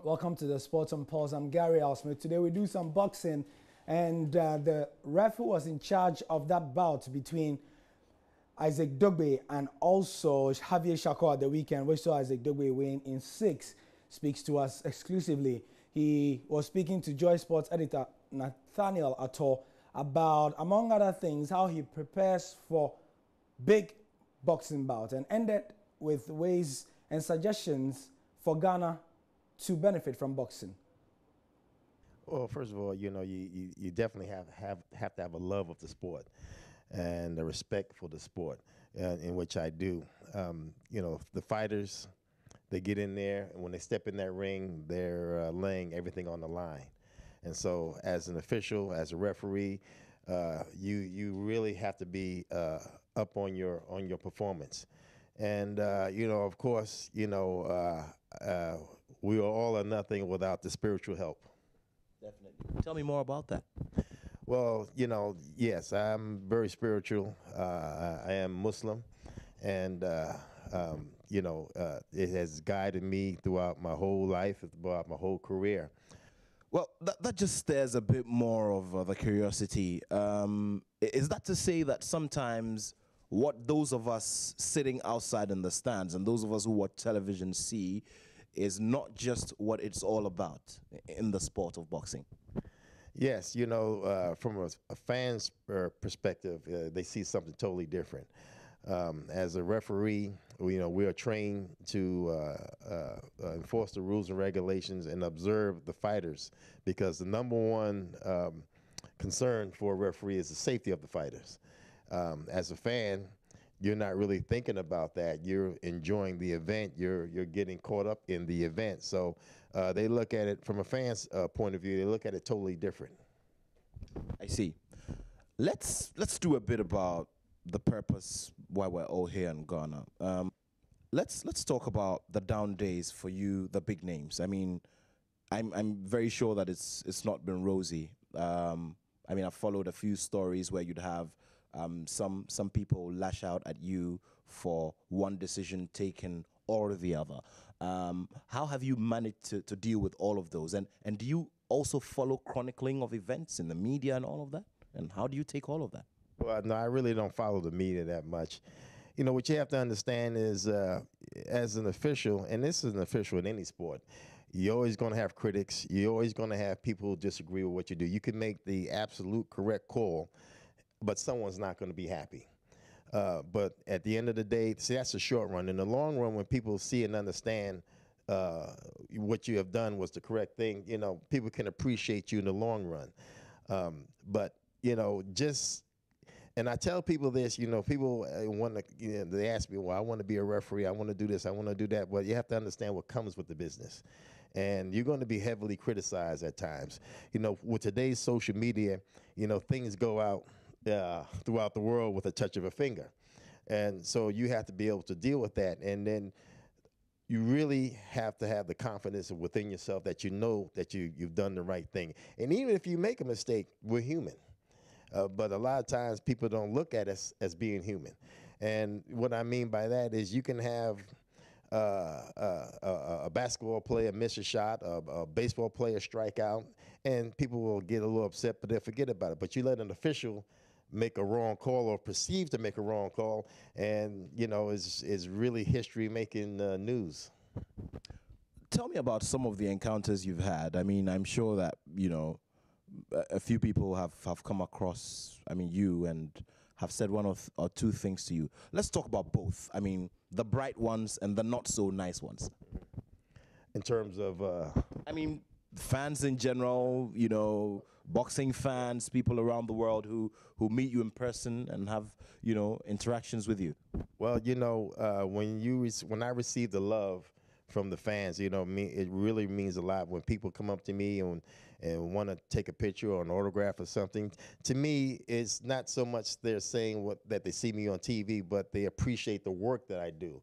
Welcome to the Sports on Pulse. I'm Gary Alsmith. Today we do some boxing, and the ref who was in charge of that bout between Isaac Dugbe and also Javier Shako at the weekend, which saw Isaac Dugbe win in 6, speaks to us exclusively. He was speaking to Joy Sports editor Nathaniel Atto about, among other things, how he prepares for big boxing bouts, and ended with ways and suggestions for Ghana to benefit from boxing. Well, first of all, you definitely have to have a love of the sport and a respect for the sport, in which I do. The fighters, they get in there, and when they step in that ring, they're laying everything on the line. And so, as an official, as a referee, you really have to be up on your performance. And of course, we are all or nothing without the spiritual help. Definitely. Tell me more about that. Well, yes, I'm very spiritual. I am Muslim, and it has guided me throughout my whole life, throughout my whole career. Well, that just stirs a bit more of the curiosity. Is that to say that sometimes what those of us sitting outside in the stands and those of us who watch television see is not just what it's all about in the sport of boxing? Yes, from a fan's perspective, they see something totally different. As a referee, we are trained to enforce the rules and regulations and observe the fighters, because the number one concern for a referee is the safety of the fighters. As a fan, you're not really thinking about that. You're enjoying the event. You're getting caught up in the event. So they look at it from a fan's point of view. They look at it totally different. I see. Let's do a bit about the purpose why we're all here in Ghana. Let's talk about the down days for you, the big names. I mean, I'm very sure that it's not been rosy. I've followed a few stories where you'd have some people lash out at you for one decision taken or the other. How have you managed to deal with all of those? And do you also follow chronicling of events in the media and all of that? And how do you take all of that? Well, no, I really don't follow the media that much. What you have to understand is, as an official, and this is an official in any sport, you're always going to have critics. You're always going to have people who disagree with what you do. You can make the absolute correct call, but someone's not going to be happy. But at the end of the day, see, that's a short run. In the long run, when people see and understand what you have done was the correct thing, people can appreciate you in the long run. And I tell people this, people want to, they ask me, well, I want to be a referee. I want to do this. I want to do that. Well, you have to understand what comes with the business. And you're going to be heavily criticized at times. With today's social media, things go out throughout the world with a touch of a finger. And so you have to be able to deal with that. And then you really have to have the confidence within yourself that you know that you've done the right thing. And even if you make a mistake, we're human. But a lot of times people don't look at us as being human. And what I mean by that is you can have a basketball player miss a shot, a baseball player strike out, and people will get a little upset, but they'll forget about it. But you let an official make a wrong call or perceive to make a wrong call, and, is really history making news. Tell me about some of the encounters you've had. I mean, I'm sure that, a few people have come across, you, and have said one or two things to you. Let's talk about both. I mean, the bright ones and the not so nice ones. In terms of... fans in general, boxing fans, people around the world who meet you in person and have, interactions with you. Well, when I receive the love from the fans, it really means a lot. When people come up to me and want to take a picture or an autograph or something, to me, it's not so much they're saying that they see me on TV, but they appreciate the work that I do.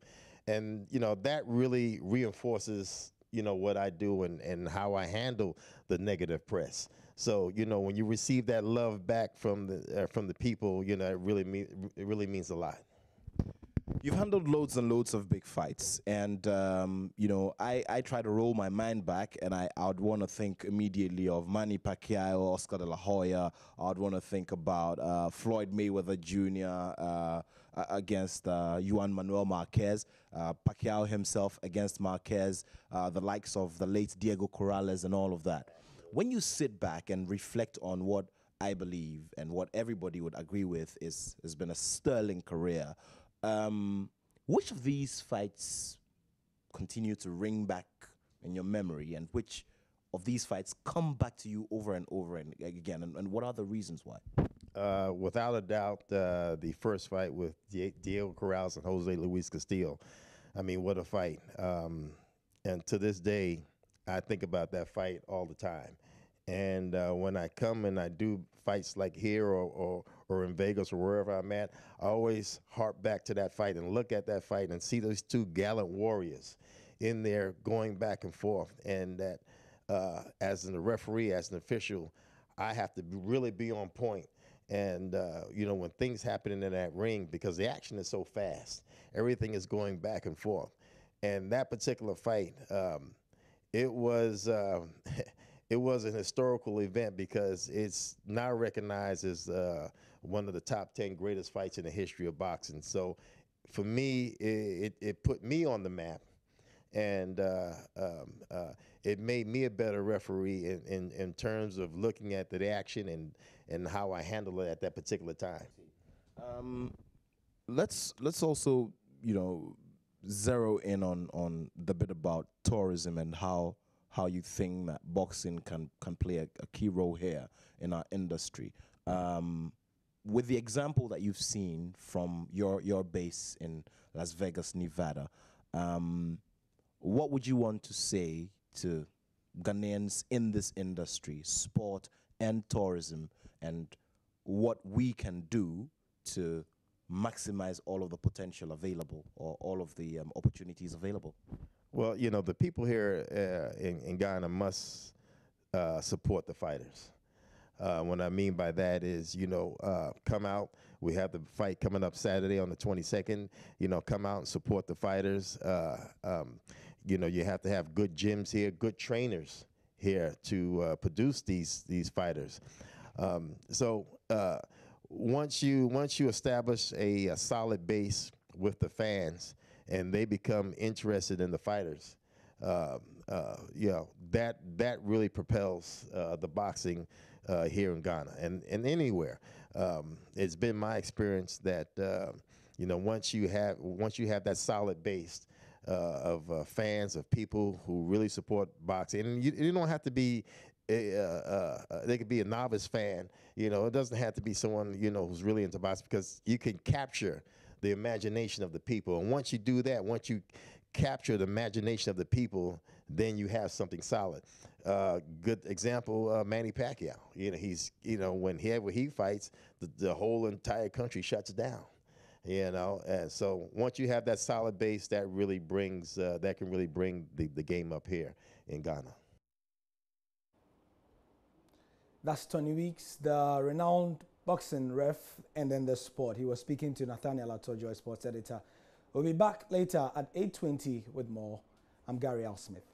And, that really reinforces, what I do and how I handle the negative press. So, when you receive that love back from the people, it really means a lot. You've handled loads and loads of big fights, and you know, I try to roll my mind back, and I'd want to think immediately of Manny Pacquiao, Oscar de la Hoya. I'd want to think about Floyd Mayweather Jr. Against Juan Manuel Marquez, Pacquiao himself against Marquez, the likes of the late Diego Corrales, and all of that. When you sit back and reflect on what I believe and what everybody would agree with has been a sterling career. Which of these fights continue to ring back in your memory, and which of these fights come back to you over and over and again, and what are the reasons why? Without a doubt, the first fight with Diego Corrales and Jose Luis Castillo. I mean, what a fight. And to this day, I think about that fight all the time. And when I come and I do fights like here or in Vegas or wherever I'm at, I always harp back to that fight and look at that fight and see those two gallant warriors in there going back and forth. And that as a referee, as an official, I have to really be on point. And, you know, when things happen in that ring, because the action is so fast, everything is going back and forth. And that particular fight, it was it was an historical event because it's now recognized as one of the top 10 greatest fights in the history of boxing. So for me, it put me on the map, and it made me a better referee in terms of looking at the action and how I handle it at that particular time. Let's also, you know, zero in on the bit about tourism and how you think that boxing can play a key role here in our industry. With the example that you've seen from your base in Las Vegas, Nevada, what would you want to say to Ghanaians in this industry, sport and tourism, and what we can do to maximize all of the potential available or all of the opportunities available? Well, you know, the people here in Ghana must support the fighters. What I mean by that is, you know, come out. We have the fight coming up Saturday on the 22nd. You know, come out and support the fighters. You know, you have to have good gyms here, good trainers here to produce these fighters. So once you establish a solid base with the fans, and they become interested in the fighters, you know, that really propels the boxing here in Ghana and anywhere. It's been my experience that you know, once you have that solid base of fans, of people who really support boxing, and you don't have to be. They could be a novice fan. You know, it doesn't have to be someone, you know, who's really into boxing, because you can capture the imagination of the people. And once you do that, once you capture the imagination of the people, then you have something solid. Good example, Manny Pacquiao. You know, he's, you know, when he fights, the whole entire country shuts down. You know, and so once you have that solid base, that really brings that can really bring the game up here in Ghana. That's Tony Weeks, the renowned boxing ref and then the sport. He was speaking to Nathaniel Atojoy, sports editor. We'll be back later at 8:20 with more. I'm Gary Al Smith.